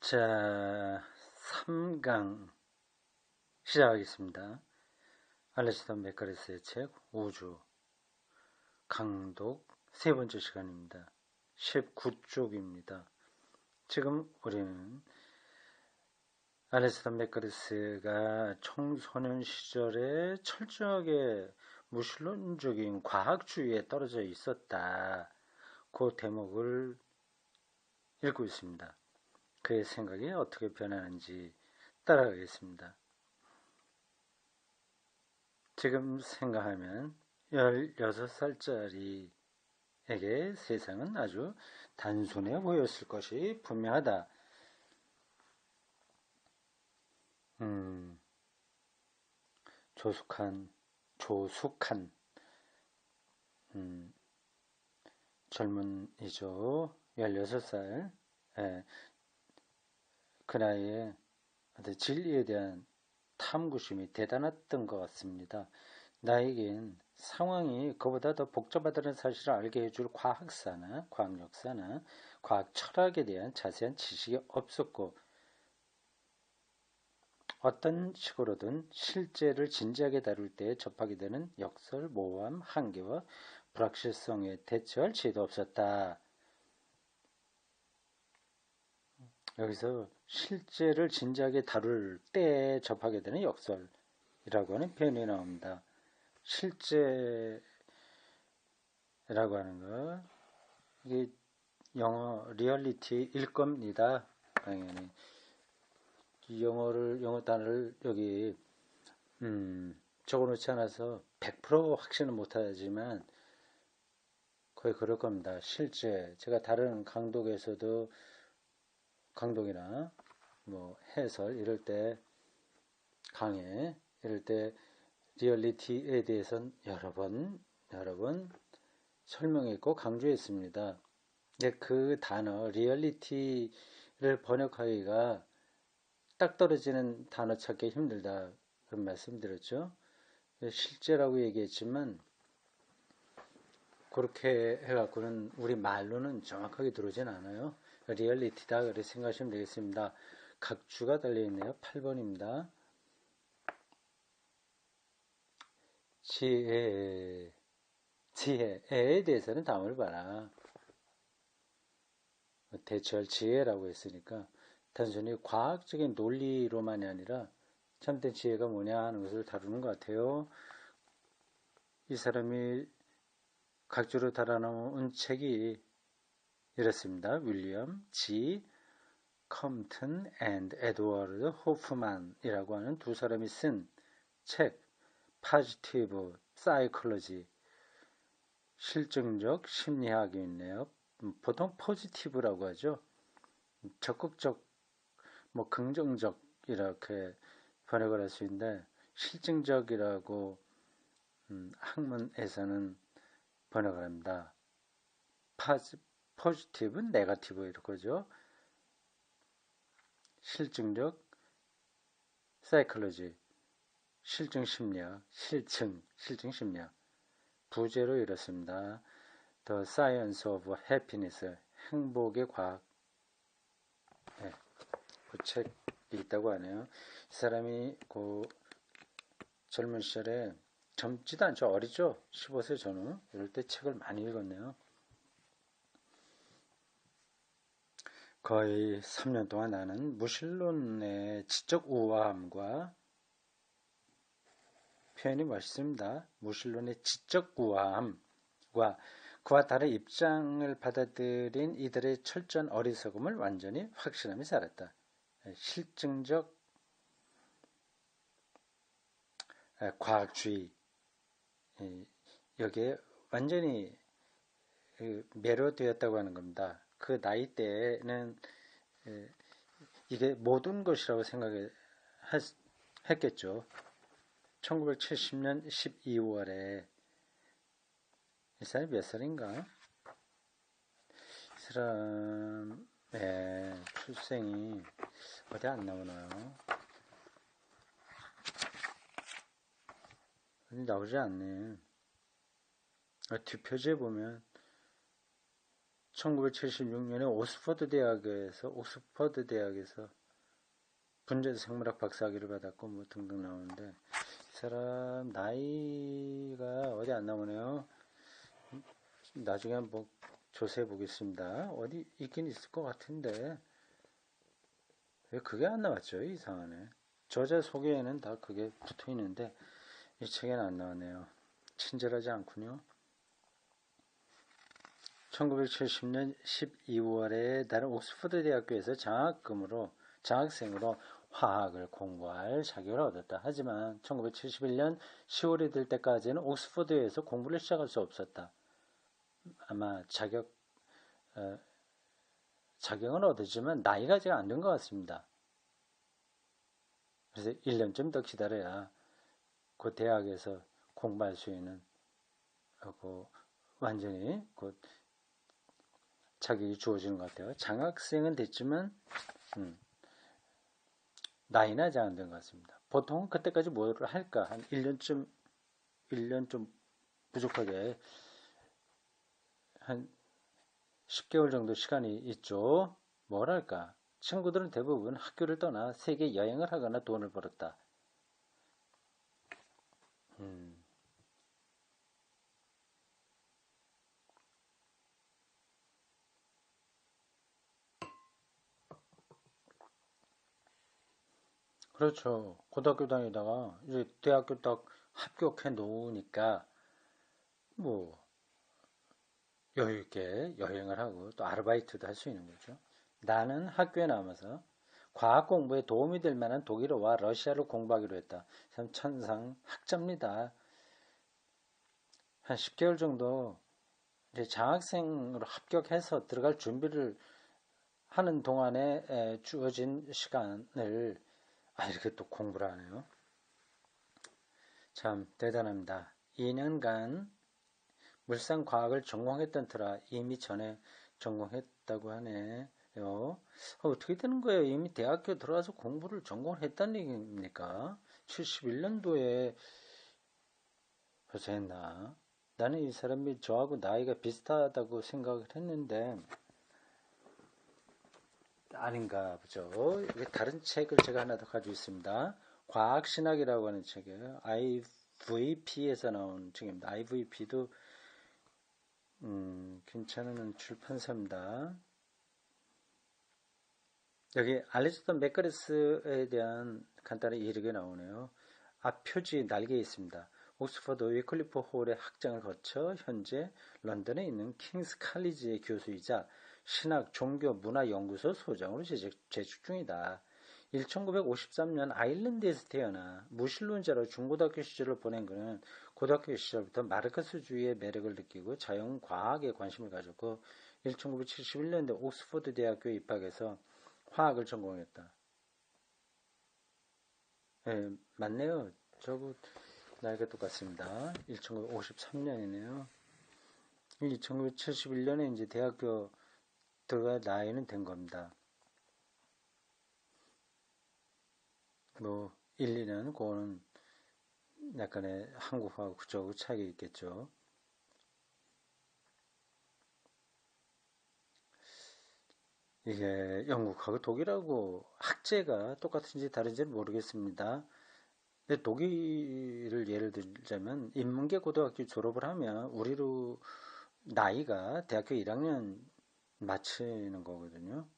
자, 3강 시작하겠습니다. 알래스턴 맥가레스의 책 우주 강독 세 번째 시간입니다. 19쪽입니다. 지금 우리는 알래스턴 맥가레스가 청소년 시절에 철저하게 무신론적인 과학주의에 떨어져 있었다. 그 대목을 읽고 있습니다. 그의 생각이 어떻게 변하는지 따라가겠습니다. 지금 생각하면 16살짜리에게 세상은 아주 단순해 보였을 것이 분명하다. 조숙한 젊은이죠. 16살. 그 나이에 진리에 대한 탐구심이 대단했던 것 같습니다. 나에겐 상황이 그보다 더 복잡하다는 사실을 알게 해줄 과학사나 과학역사나 과학 철학에 대한 자세한 지식이 없었고 어떤 식으로든 실제를 진지하게 다룰 때 접하게 되는 역설, 모호함, 한계와 불확실성에 대처할 지혜도 없었다. 여기서 실제를 진지하게 다룰 때 접하게 되는 역설이라고 하는 표현이 나옵니다. 실제라고 하는 거 이게 영어 리얼리티일 겁니다. 당연히 영어 단어를 여기 적어놓지 않아서 100% 확신은 못하지만 거의 그럴 겁니다. 실제 제가 다른 강독에서도 강독이나 뭐 해설 이럴 때 강의 이럴 때 리얼리티에 대해서는 여러 번 설명했고 강조했습니다. 근데 그 단어 리얼리티를 번역하기가 딱 떨어지는 단어 찾기 힘들다 그런 말씀드렸죠. 실제라고 얘기했지만 그렇게 해갖고는 우리 말로는 정확하게 들어오진 않아요. 리얼리티다 그렇게 생각하시면 되겠습니다. 각주가 달려있네요. 8번입니다. 지혜에 대해서는 다음을 봐라. 대처할 지혜라고 했으니까 단순히 과학적인 논리로만이 아니라 참된 지혜가 뭐냐 하는 것을 다루는 것 같아요. 이 사람이 각주로 달아놓은 책이 이렇습니다. 윌리엄 G. 컴튼 앤드 에드워드 호프만이라고 하는 두 사람이 쓴 책 파지티브 사이콜로지 실증적 심리학이 있네요. 보통 포지티브라고 하죠. 적극적, 뭐 긍정적 이렇게 번역을 할 수 있는데 실증적이라고 학문에서는 번역을 합니다. 포지티브, 네거티브 이렇게죠. 실증적 사이콜로지 실증 심리학, 실증 심리학 부제로 이렇습니다. The Science of Happiness, 행복의 과학. 네, 그 책이 있다고 하네요. 이 사람이 그 젊은 시절에 젊지도 않죠. 어리죠. 15세 전후. 이럴 때 책을 많이 읽었네요. 거의 3년 동안 나는 무신론의 지적 우아함과 표현이 멋있습니다. 무신론의 지적 우아함과 그와 다른 입장을 받아들인 이들의 철저한 어리석음을 완전히 확신하며 살았다. 실증적 과학주의 여기에 완전히 매료되었다고 하는 겁니다. 그 나이 때는 이게 모든 것이라고 생각했겠죠. 1970년 12월에 이 사람이 몇 살인가? 이 사람의 출생이 어디 안 나오나요? 어디 나오지 않네. 뒷표지에 보면 1976년에 옥스퍼드 대학에서 분자 생물학 박사학위를 받았고 뭐 등등 나오는데 이 사람 나이가 어디 안 나오네요. 나중에 한번 조사해 보겠습니다. 어디 있긴 있을 것 같은데 왜 그게 안 나왔죠? 이상하네. 저자 소개에는 다 그게 붙어 있는데 이 책에는 안 나왔네요. 친절하지 않군요. 1970년 12월에 다른 옥스퍼드 대학교에서 장학생으로 화학을 공부할 자격을 얻었다. 하지만 1971년 10월이 될 때까지는 옥스퍼드에서 공부를 시작할 수 없었다. 아마 자격은 얻었지만 나이가 아직 안 된 것 같습니다. 그래서 1년쯤 더 기다려야 그 대학에서 공부할 수 있는 완전히 그 자격이 주어지는 것 같아요. 장학생은 됐지만 나이는 아직 안 된 것 같습니다. 보통 그때까지 뭐를 할까? 한 1년 좀 부족하게 한 10개월 정도 시간이 있죠. 뭘 할까? 친구들은 대부분 학교를 떠나 세계 여행을 하거나 돈을 벌었다. 그렇죠. 고등학교 다니다가 이제 대학교 딱 합격해 놓으니까 뭐 여유 있게 여행을 하고 또 아르바이트도 할 수 있는 거죠. 나는 학교에 남아서 과학 공부에 도움이 될 만한 독일어와 러시아를 공부하기로 했다. 참 천상 학자입니다. 한 10개월 정도 이제 장학생으로 합격해서 들어갈 준비를 하는 동안에 주어진 시간을 이렇게 또 공부를 하네요. 참 대단합니다. 2년간 물산과학을 전공했던 터라 이미 전에 전공했다고 하네요. 어떻게 되는 거예요? 이미 대학교 들어와서 공부를 전공을 했다는 얘기입니까? 71년도에 벌써 했나? 나는 이 사람이 저하고 나이가 비슷하다고 생각을 했는데 아닌가 보죠. 여기 다른 책을 제가 하나 더 가지고 있습니다. 과학신학이라고 하는 책이에요. IVP에서 나온 책입니다. IVP도 괜찮은 출판사입니다. 여기 알리스터 맥거레스에 대한 간단한 이력이 나오네요. 앞 표지 날개에 있습니다. 옥스퍼드 위클리프 홀의 학장을 거쳐 현재 런던에 있는 킹스 칼리지의 교수이자 신학, 종교, 문화 연구소 소장으로 재직 중이다. 1953년 아일랜드에서 태어나 무신론자로 중고등학교 시절을 보낸 그는 고등학교 시절부터 마르크스주의의 매력을 느끼고 자연과학에 관심을 가졌고 1971년에 옥스퍼드 대학교에 입학해서 화학을 전공했다. 네, 맞네요. 저거 나이가 똑같습니다. 1953년이네요. 1971년에 이제 대학교 들어갈 나이는 된 겁니다. 뭐 1, 2년 그거는 약간의 한국하고 그쪽하고 차이가 있겠죠. 이게 영국하고 독일하고 학제가 똑같은지 다른지는 모르겠습니다. 근데 독일을 예를 들자면 인문계 고등학교 졸업을 하면 우리로 나이가 대학교 1학년 마치는 거거든요.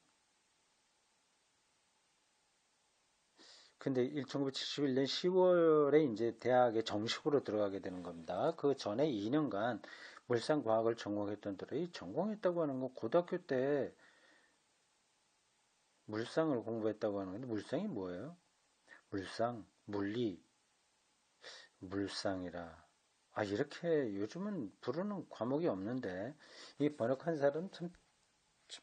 근데 1971년 10월에 이제 대학에 정식으로 들어가게 되는 겁니다. 그 전에 2년간 물산과학을 전공했던 들이 전공했다고 하는 건 고등학교 때 물상을 공부했다고 하는 건데 물상이 뭐예요? 물상, 물리, 물상이라. 이렇게 요즘은 부르는 과목이 없는데 이 번역한 사람 참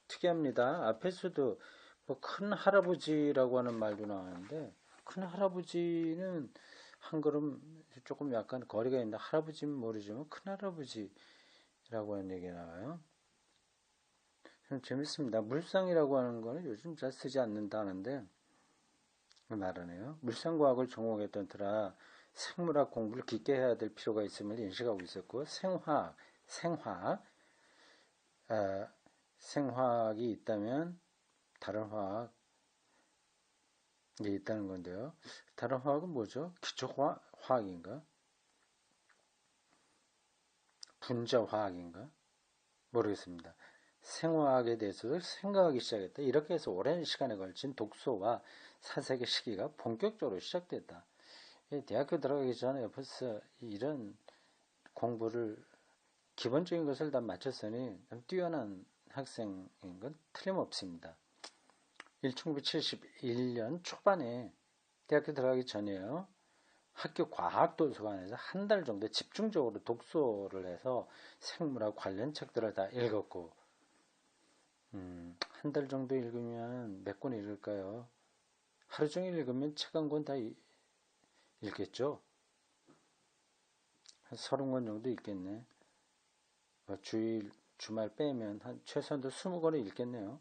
특이합니다. 앞에서도 뭐 큰 할아버지라고 하는 말도 나왔는데 큰 할아버지는 한 걸음 조금 약간 거리가 있는데 할아버지는 모르지만 큰 할아버지라고 하는 얘기가 나와요. 좀 재밌습니다. 물상이라고 하는 거는 요즘 잘 쓰지 않는다는데 말하네요. 물상과학을 전공했던 터라 생물학 공부를 깊게 해야 될 필요가 있음을 인식하고 있었고 생화학, 생화학이 있다면 다른 화학이 있다는 건데요. 다른 화학은 뭐죠? 기초화학인가? 분자화학인가? 모르겠습니다. 생화학에 대해서도 생각하기 시작했다. 이렇게 해서 오랜 시간에 걸친 독서와 사색의 시기가 본격적으로 시작됐다. 대학교 들어가기 전에 벌써 이런 공부를 기본적인 것을 다 마쳤으니 뛰어난 학생인 건 틀림없습니다. 1971년 초반에 대학교 들어가기 전에요. 학교 과학도서관에서 한 달 정도 집중적으로 독서를 해서 생물학 관련 책들을 다 읽었고, 한 달 정도 읽으면 몇 권 읽을까요? 하루 종일 읽으면 책 한 권 다 읽겠죠? 한 30권 정도 읽겠네. 주말 빼면 한 최소한도 20권을 읽겠네요.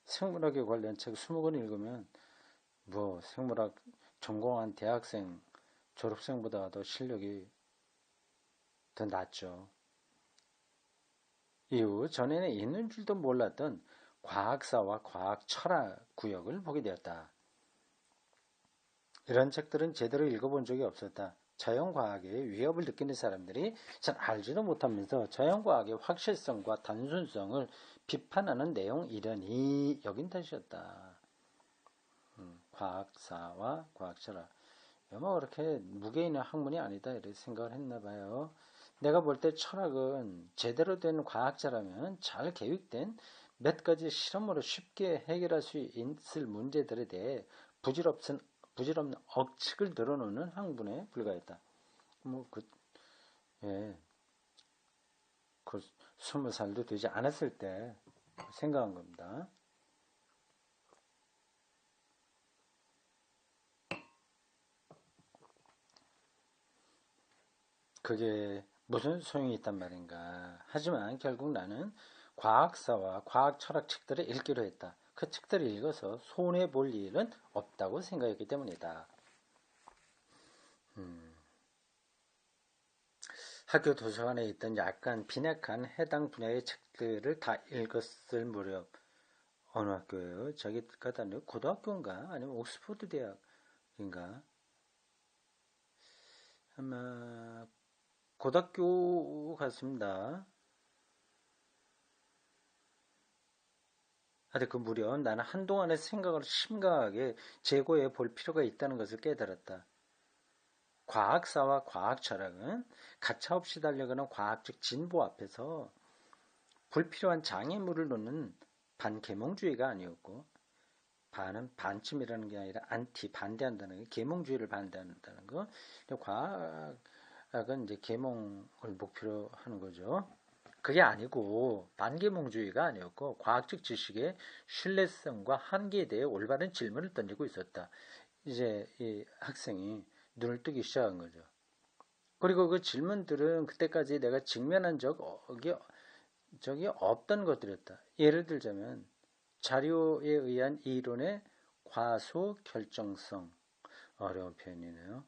생물학에 관련 책 20권 읽으면 뭐 생물학 전공한 대학생 졸업생보다 더 실력이 더 낫죠. 이후 전에는 있는 줄도 몰랐던 과학사와 과학 철학 구역을 보게 되었다. 이런 책들은 제대로 읽어본 적이 없었다. 자연과학의 위협을 느끼는 사람들이 잘 알지도 못하면서 자연과학의 확실성과 단순성을 비판하는 내용 이러니 여긴 탓이었다. 과학사와 과학철학. 뭐 그렇게 무게 있는 학문이 아니다 이렇게 생각을 했나 봐요. 내가 볼 때 철학은 제대로 된 과학자라면 잘 계획된 몇 가지 실험으로 쉽게 해결할 수 있을 문제들에 대해 부질없는 억측을 늘어놓는 학문에 불과했다. 예, 그 20살도 되지 않았을 때 생각한 겁니다. 그게 무슨 소용이 있단 말인가. 하지만 결국 나는 과학사와 과학 철학 책들을 읽기로 했다. 그 책들을 읽어서 손해볼 일은 없다고 생각했기 때문이다. 학교 도서관에 있던 약간 빈약한 해당 분야의 책들을 다 읽었을 무렵 어느 학교예요? 저기가 고등학교인가? 아니면 옥스퍼드 대학인가? 아마 고등학교 같습니다. 하여튼 그 무렵 나는 한동안의 생각을 심각하게 재고해 볼 필요가 있다는 것을 깨달았다. 과학사와 과학철학은 가차없이 달려가는 과학적 진보 앞에서 불필요한 장애물을 놓는 반계몽주의가 아니었고, 반은 반쯤이라는 게 아니라 안티 반대한다는 게 계몽주의를 반대한다는 거. 과학은 이제 계몽을 목표로 하는 거죠. 그게 아니고 반계몽주의가 아니었고 과학적 지식의 신뢰성과 한계에 대해 올바른 질문을 던지고 있었다. 이제 이 학생이 눈을 뜨기 시작한 거죠. 그리고 그 질문들은 그때까지 내가 직면한 적이 없던 것들이었다. 예를 들자면 자료에 의한 이론의 과소 결정성. 어려운 표현이네요.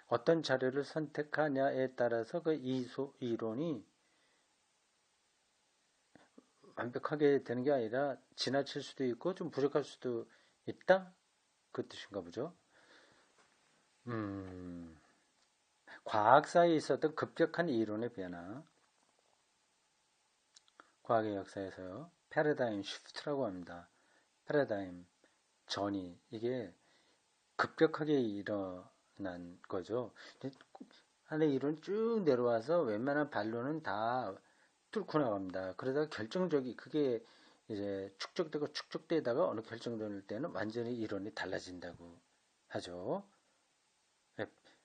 어떤 자료를 선택하냐에 따라서 그 이론이 완벽하게 되는 게 아니라 지나칠 수도 있고 좀 부족할 수도 있다? 그 뜻인가 보죠. 과학사에 있었던 급격한 이론의 변화, 과학의 역사에서요. 패러다임 시프트라고 합니다. 패러다임, 전이 이게 급격하게 일어난 거죠. 하늘 이론 쭉 내려와서 웬만한 반론은 다 뚫고 나갑니다. 그러다가 결정적이 그게 이제 축적되고 축적되다가 어느 결정될 때는 완전히 이론이 달라진다고 하죠.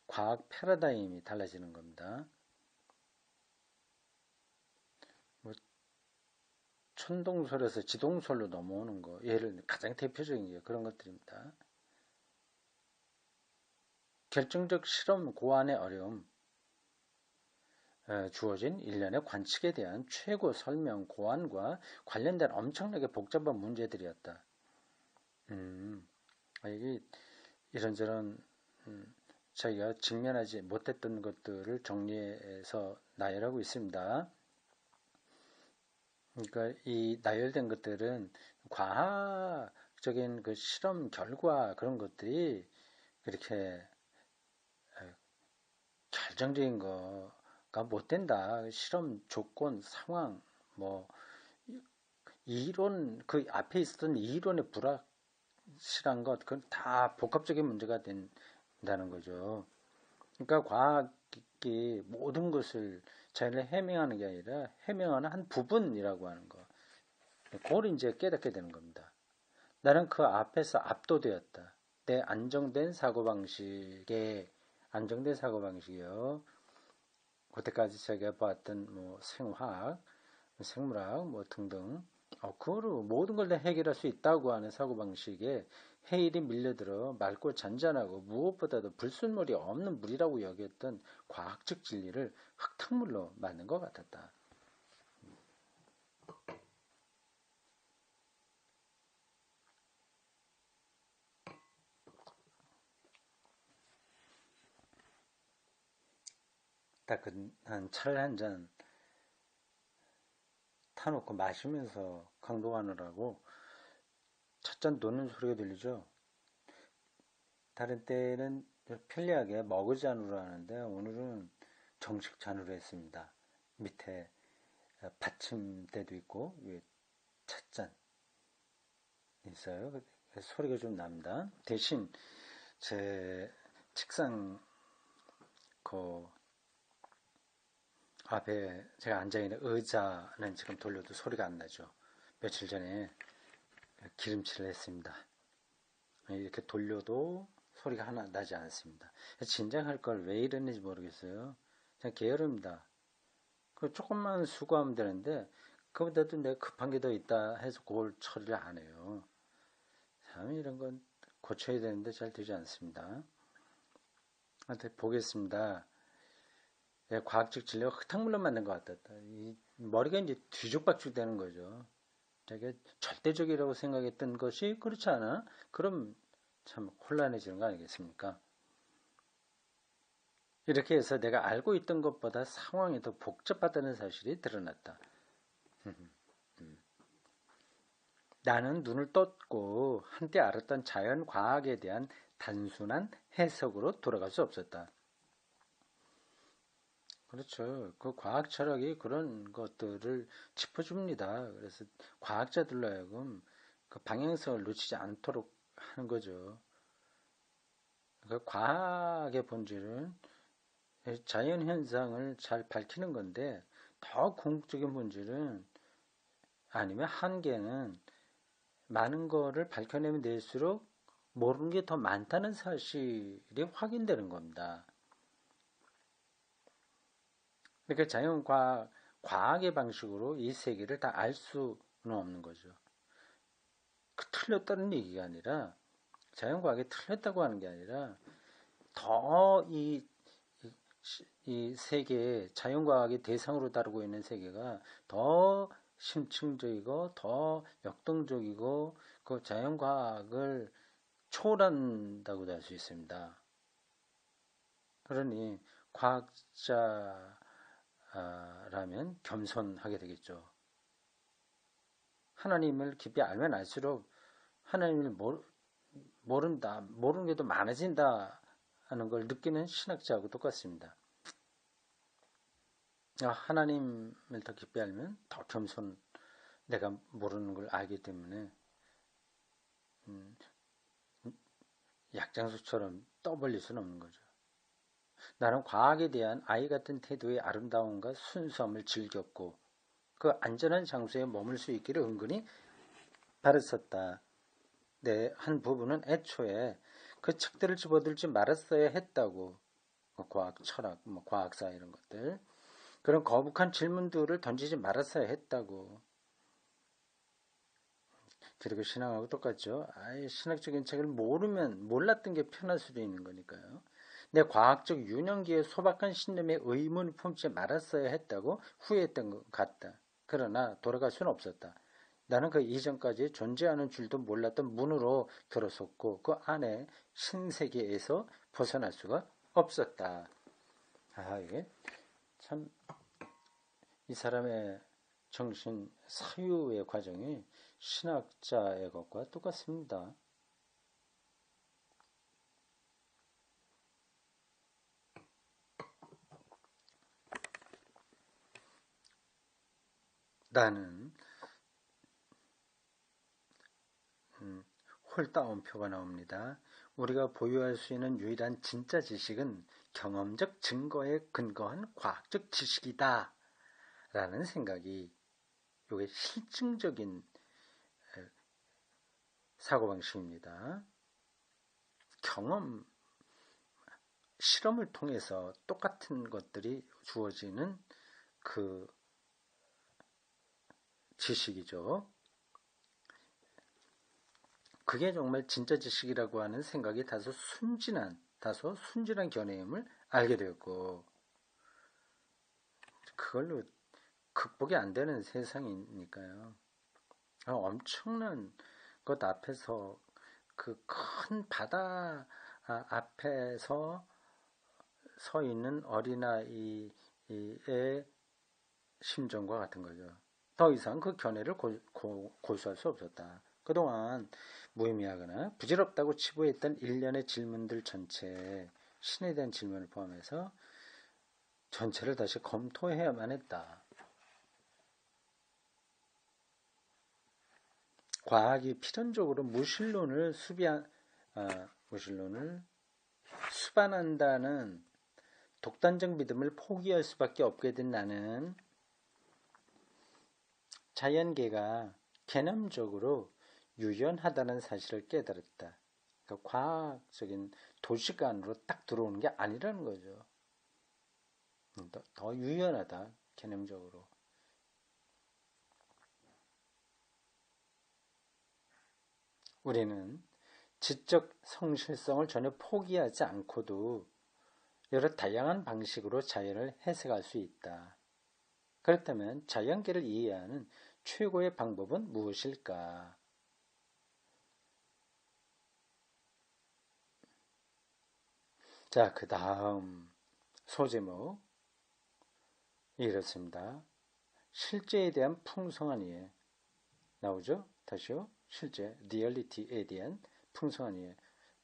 과학 패러다임이 달라지는 겁니다. 뭐 천동설에서 지동설로 넘어오는 거, 예를 가장 대표적인 게 그런 것들입니다. 결정적 실험 고안의 어려움, 주어진 일련의 관측에 대한 최고 설명 고안과 관련된 엄청나게 복잡한 문제들이었다. 이게 이런저런 자기가 직면하지 못했던 것들을 정리해서 나열하고 있습니다. 그러니까 이 나열된 것들은 과학적인 그 실험 결과 그런 것들이 그렇게 결정적인 거가 못 된다. 실험 조건, 상황, 뭐 이론 그 앞에 있었던 이론의 불확실한 것, 그건 다 복합적인 문제가 된다는 거죠. 그러니까 과학이 모든 것을 자기를 해명하는 게 아니라 해명하는 한 부분이라고 하는 거. 그걸 이제 깨닫게 되는 겁니다. 나는 그 앞에서 압도되었다. 내 안정된 사고방식이요. 그때까지 제가 봤던 뭐 생화학, 생물학 뭐 등등 그거로 모든 걸 다 해결할 수 있다고 하는 사고방식에 해일이 밀려들어 맑고 잔잔하고 무엇보다도 불순물이 없는 물이라고 여겼던 과학적 진리를 흙탕물로 만든 것 같았다. 따끈한 차를 한 잔 타놓고 마시면서 강도하느라고 첫 잔 놓는 소리가 들리죠. 다른 때는 편리하게 머그잔으로 하는데 오늘은 정식 잔으로 했습니다. 밑에 받침대도 있고 위에 찻잔 있어요. 그래서 소리가 좀 납니다. 대신 제 책상 그 앞에 제가 앉아있는 의자는 지금 돌려도 소리가 안 나죠. 며칠 전에 기름칠을 했습니다. 이렇게 돌려도 소리가 하나 나지 않습니다. 진작할 걸 왜 이랬는지 모르겠어요. 그냥 게으릅니다. 그 조금만 수고하면 되는데 그보다도 내가 급한 게 더 있다 해서 그걸 처리를 안 해요. 참 이런 건 고쳐야 되는데 잘 되지 않습니다. 하여튼 보겠습니다. 과학적 진료가 흙탕물로 만든 것 같았다. 이 머리가 이제 뒤죽박죽 되는 거죠. 자기가 절대적이라고 생각했던 것이 그렇지 않아? 그럼 참 혼란해지는 거 아니겠습니까? 이렇게 해서 내가 알고 있던 것보다 상황이 더 복잡하다는 사실이 드러났다. 나는 눈을 떴고 한때 알았던 자연과학에 대한 단순한 해석으로 돌아갈 수 없었다. 그렇죠. 그 과학 철학이 그런 것들을 짚어줍니다. 그래서 과학자들로 하여금 그 방향성을 놓치지 않도록 하는 거죠. 그 과학의 본질은 자연 현상을 잘 밝히는 건데 더 궁극적인 본질은 아니면 한계는 많은 거를 밝혀내면 될수록 모르는 게 더 많다는 사실이 확인되는 겁니다. 그러니까 과학의 방식으로 이 세계를 다 알 수는 없는 거죠. 그 틀렸다는 얘기가 아니라 자연과학이 틀렸다고 하는 게 아니라 더 이 세계, 자연과학의 대상으로 다루고 있는 세계가 더 심층적이고 더 역동적이고 그 자연과학을 초월한다고도 할 수 있습니다. 그러니 과학자라면 겸손하게 되겠죠. 하나님을 깊이 알면 알수록 하나님을 모르는 게 더 많아진다 하는 걸 느끼는 신학자하고 똑같습니다. 하나님을 더 깊이 알면 더 내가 모르는 걸 알기 때문에 약장수처럼 떠벌릴 수는 없는 거죠. 나는 과학에 대한 아이 같은 태도의 아름다움과 순수함을 즐겼고 그 안전한 장소에 머물 수 있기를 은근히 바랬었다. 내 한 부분은 애초에 그 책들을 집어들지 말았어야 했다고. 과학, 철학, 과학사 이런 것들. 그런 거북한 질문들을 던지지 말았어야 했다고. 그리고 신앙하고 똑같죠. 신학적인 책을 몰랐던 게 편할 수도 있는 거니까요. 내 과학적 유년기에 소박한 신념에 의문을 품지 말았어야 했다고 후회했던 것 같다. 그러나 돌아갈 수는 없었다. 나는 그 이전까지 존재하는 줄도 몰랐던 문으로 들어섰고 그 안에 신세계에서 벗어날 수가 없었다. 이게 참 이 사람의 정신 사유의 과정이 신학자의 것과 똑같습니다. 나는 홀따옴표가 나옵니다. 우리가 보유할 수 있는 유일한 진짜 지식은 경험적 증거에 근거한 과학적 지식이다 라는 생각이 이게 실증적인 사고방식입니다. 경험, 실험을 통해서 똑같은 것들이 주어지는 그 지식이죠. 그게 정말 진짜 지식이라고 하는 생각이 다소 순진한 견해임을 알게 되었고, 그걸로 극복이 안 되는 세상이니까요. 엄청난 것 앞에서 그 큰 바다 앞에서 서 있는 어린아이의 심정과 같은 거죠. 더 이상 그 견해를 고수할 수 없었다. 그동안 무의미하거나 부질없다고 치부했던 일련의 질문들 전체, 신에 대한 질문을 포함해서 전체를 다시 검토해야만 했다. 과학이 필연적으로 무신론을 수반한다는 독단적 믿음을 포기할 수밖에 없게 된 나는 자연계가 개념적으로 유연하다는 사실을 깨달았다. 그러니까 과학적인 도시관으로 딱 들어오는 게 아니라는 거죠. 더 유연하다, 개념적으로. 우리는 지적 성실성을 전혀 포기하지 않고도 여러 다양한 방식으로 자연을 해석할 수 있다. 그렇다면 자연계를 이해하는 최고의 방법은 무엇일까? 자, 그 다음 소제목 이렇습니다. 실제에 대한 풍성한 이해. 나오죠? 다시요. 실제, 리얼리티에 대한 풍성한 이해.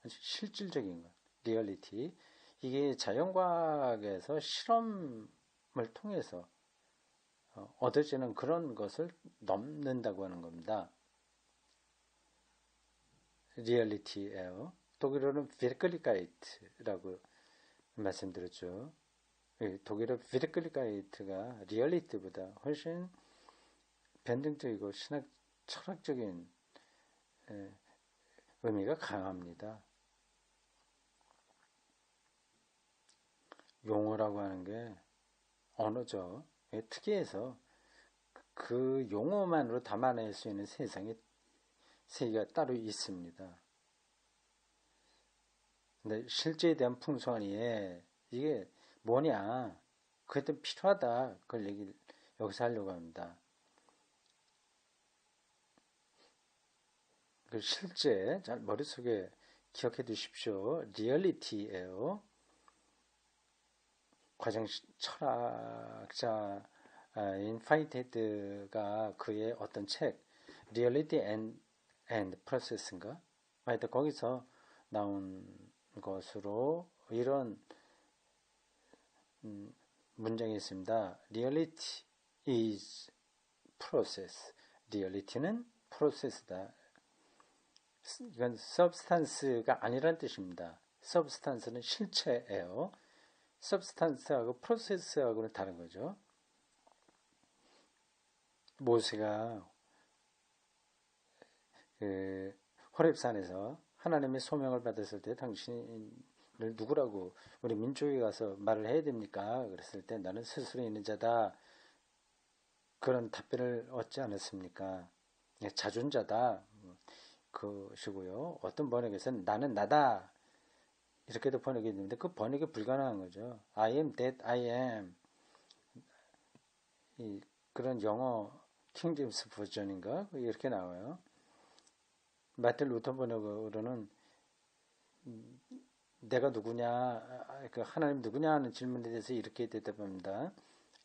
실질적인 것, 리얼리티. 이게 자연과학에서 실험을 통해서 얻어지는 그런 것을 넘는다고 하는 겁니다. 리얼리티예요. 독일어는 비르클리카이트라고 말씀드렸죠. 독일어 비르클리카이트가 리얼리티보다 훨씬 변증적이고 철학적인 의미가 강합니다. 용어라고 하는 게 언어죠. 특이해서 그 용어만으로 담아낼 수 있는 세계가 따로 있습니다. 근데 실제에 대한 풍성한 이해, 이게 뭐냐, 그게 필요하다. 그걸 여기서 하려고 합니다. 그 실제, 잘 머릿속에 기억해 두십시오. 리얼리티예요. 과정 철학자인 파이테드가 그의 어떤 책, 리얼리티 앤 프로세스인가? 하여튼 거기서 나온 것으로 이런 문장이 있습니다. Reality is process. 리얼리티는 프로세스다. 이건 substance가 아니란 뜻입니다. substance는 실체예요. substance하고 process하고는 다른 거죠. 모세가 호렙산에서 하나님의 소명을 받았을 때 당신을 누구라고 우리 민족에 가서 말을 해야 됩니까? 그랬을 때 나는 스스로 있는 자다. 그런 답변을 얻지 않았습니까? 자존자다. 그것이고요. 어떤 번역에서는 나는 나다. 이렇게도 번역이 있는데 그 번역이 불가능한 거죠. I am that I am. 그런 영어 킹제임스 버전인가? 이렇게 나와요. 마틴 루터 번역으로는 내가 누구냐, 그 하나님 누구냐 하는 질문에 대해서 이렇게 대답합니다.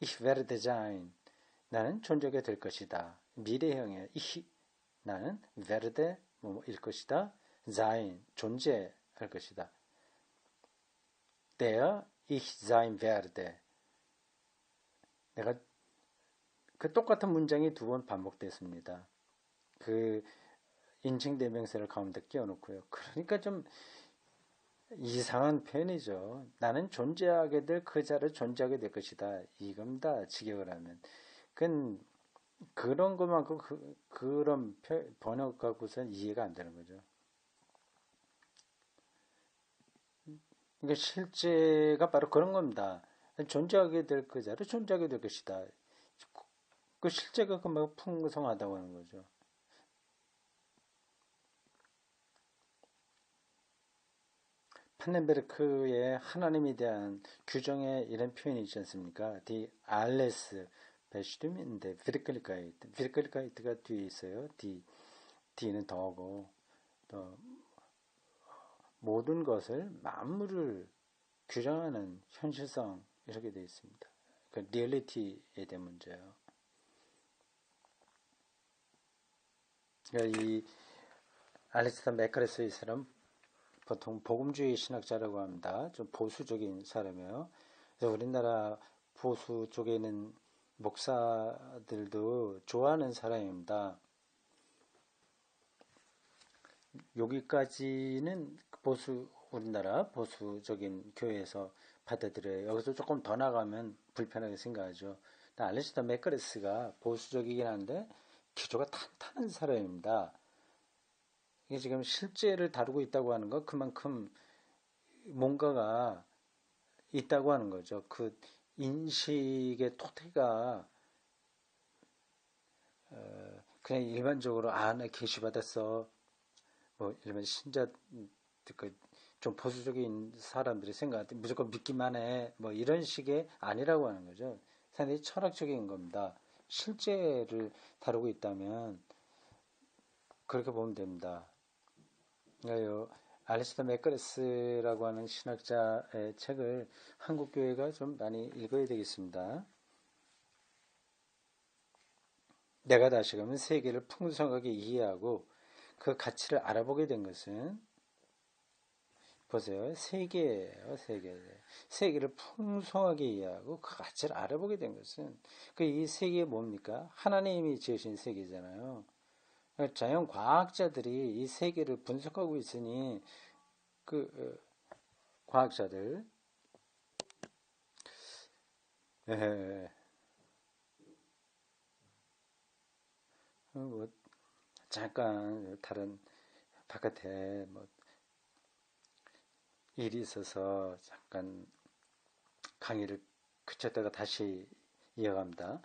Ich werde sein. 나는 존재가 될 것이다. 미래형이에요. Ich, 나는 werde 뭐일 것이다. sein, 존재할 것이다. der ich sein werde. 내가 그 똑같은 문장이 두 번 반복됐습니다. 그 인칭 대명사를 가운데 끼워놓고요. 그러니까 좀 이상한 표현이죠. 나는 존재하게 될 그 자를 존재하게 될 것이다. 이겁니다. 직역을 하면. 그런 것만큼 그런 번역 갖고서는 이해가 안 되는 거죠. 그러니까 실제가 바로 그런 겁니다. 존재하게 될 그 자를 존재하게 될 것이다. 그 실제가 그만 풍성하다고 하는 거죠. 판넨베르크의 하나님에 대한 규정에 이런 표현이 있지 않습니까? Die alles bestimmt in der Wirklichkeit. Wirklichkeit가 뒤에 있어요. D는 더하고 또 모든 것을 만물을 규정하는 현실성 이렇게 되어 있습니다. 그 리얼리티에 대한 문제예요. 그러니까 이 알렉산더 맥카레스 이 사람 보통 복음주의 신학자라고 합니다. 좀 보수적인 사람이에요. 그래서 우리나라 보수 쪽에 있는 목사들도 좋아하는 사람입니다. 여기까지는 우리나라 보수적인 교회에서 받아들여요. 여기서 조금 더 나가면 불편하게 생각하죠. 알렉산더 맥카레스가 보수적이긴 한데 기조가 탄탄한 사람입니다. 이게 지금 실제를 다루고 있다고 하는 건 그만큼 뭔가가 있다고 하는 거죠. 그 인식의 토태가 그냥 일반적으로 나 계시 받았어. 뭐 일반 신자 좀 보수적인 사람들이 생각할 때 무조건 믿기만 해. 뭐 이런 식의 아니라고 하는 거죠. 상당히 철학적인 겁니다. 실제를 다루고 있다면 그렇게 보면 됩니다. 그러니까 알렉산더 맥카레스라고 하는 신학자의 책을 한국 교회가 좀 많이 읽어야 되겠습니다. 내가 다시금은 세계를 풍성하게 이해하고 그 가치를 알아보게 된 것은 보세요. 세계예요. 세계를 풍성하게 이해하고 그 가치를 알아보게 된 것은 이 세계가 뭡니까? 하나님이 지으신 세계잖아요. 자연 과학자들이 이 세계를 분석하고 있으니 과학자들 뭐 잠깐 다른 바깥에 뭐 일이 있어서 잠깐 강의를 그쳤다가 다시 이어갑니다.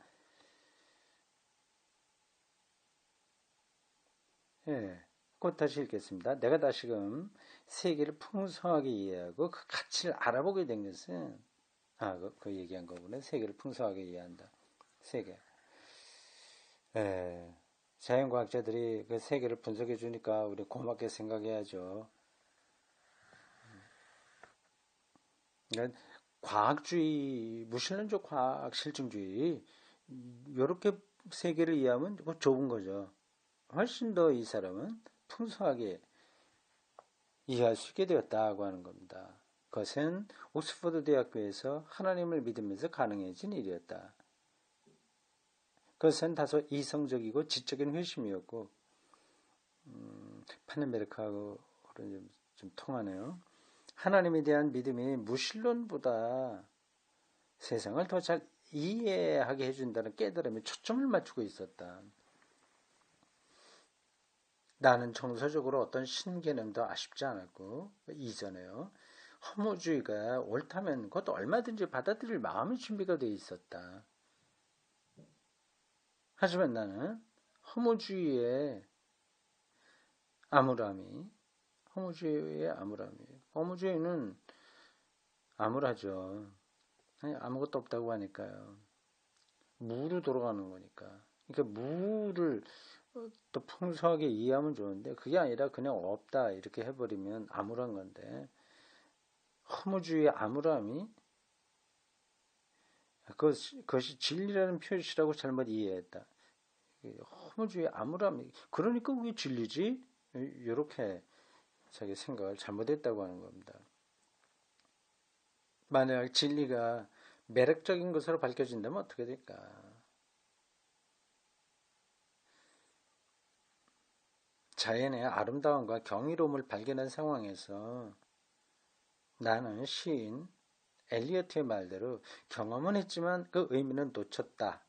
곧 다시 읽겠습니다. 내가 다시금 세계를 풍성하게 이해하고 그 가치를 알아보게 된 것은 그 얘기한 거구나. 세계를 풍성하게 이해한다. 세계. 자연과학자들이 그 세계를 분석해 주니까 우리 고맙게 생각해야죠. 그러니까 과학주의, 무신론적 과학 실증주의 이렇게 세계를 이해하면 좁은 거죠. 훨씬 더 이 사람은 풍성하게 이해할 수 있게 되었다고 하는 겁니다. 그것은 옥스퍼드 대학교에서 하나님을 믿으면서 가능해진 일이었다. 그것은 다소 이성적이고 지적인 회심이었고 판넨베르크하고 좀 통하네요. 하나님에 대한 믿음이 무신론보다 세상을 더 잘 이해하게 해준다는 깨달음에 초점을 맞추고 있었다. 나는 정서적으로 어떤 신개념도 아쉽지 않았고 이전에요. 허무주의가 옳다면 그것도 얼마든지 받아들일 마음의 준비가 되어 있었다. 하지만 나는 허무주의의 허무주의는 암울하죠. 아무것도 없다고 하니까요. 무로 돌아가는 거니까. 그러니까 무를 또 풍성하게 이해하면 좋은데 그게 아니라 그냥 없다 이렇게 해버리면 암울한 건데 허무주의 암울함이 그것이 진리라는 표시라고 잘못 이해했다. 허무주의 암울함이 그러니까 왜 진리지? 이렇게 자기 생각을 잘못했다고 하는 겁니다. 만약 진리가 매력적인 것으로 밝혀진다면 어떻게 될까? 자연의 아름다움과 경이로움을 발견한 상황에서 나는 시인 엘리어트의 말대로 경험은 했지만 그 의미는 놓쳤다.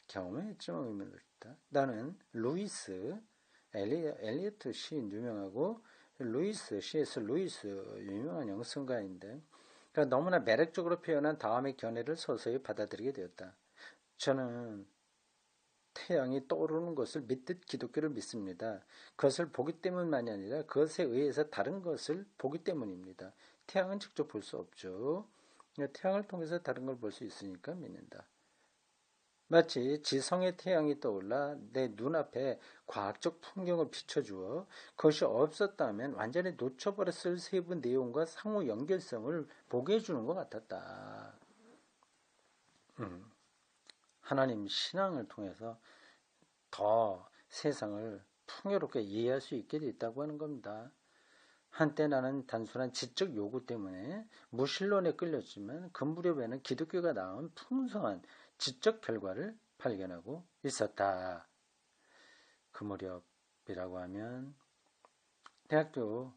경험은 했지만 의미는 놓쳤다. 나는 엘리어트 시인 유명하고 C.S. 루이스 유명한 영성가인데 그러니까 너무나 매력적으로 표현한 다음의 견해를 서서히 받아들이게 되었다. 저는 태양이 떠오르는 것을 믿듯 기독교를 믿습니다. 그것을 보기 때문만이 아니라 그것에 의해서 다른 것을 보기 때문입니다. 태양은 직접 볼 수 없죠. 태양을 통해서 다른 걸 볼 수 있으니까 믿는다. 마치 지성의 태양이 떠올라 내 눈앞에 과학적 풍경을 비춰주어 그것이 없었다면 완전히 놓쳐버렸을 세부 내용과 상호 연결성을 보게 해주는 것 같았다. 하나님 신앙을 통해서 더 세상을 풍요롭게 이해할 수 있게 됐다고 하는 겁니다. 한때 나는 단순한 지적 요구 때문에 무신론에 끌렸지만 그 무렵에는 기독교가 낳은 풍성한 지적 결과를 발견하고 있었다. 그 무렵이라고 하면 대학교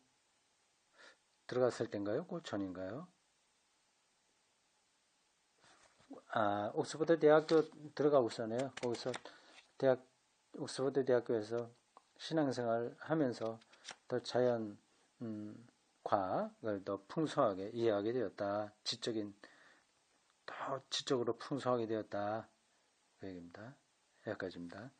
들어갔을 때인가요? 그 전인가요? 옥스퍼드 대학교 들어가고서네요. 거기서 옥스퍼드 대학교에서 신앙생활 하면서 더 자연 과학을 더 풍성하게 이해하게 되었다. 더 지적으로 풍성하게 되었다. 그 얘기입니다. 여기까지입니다.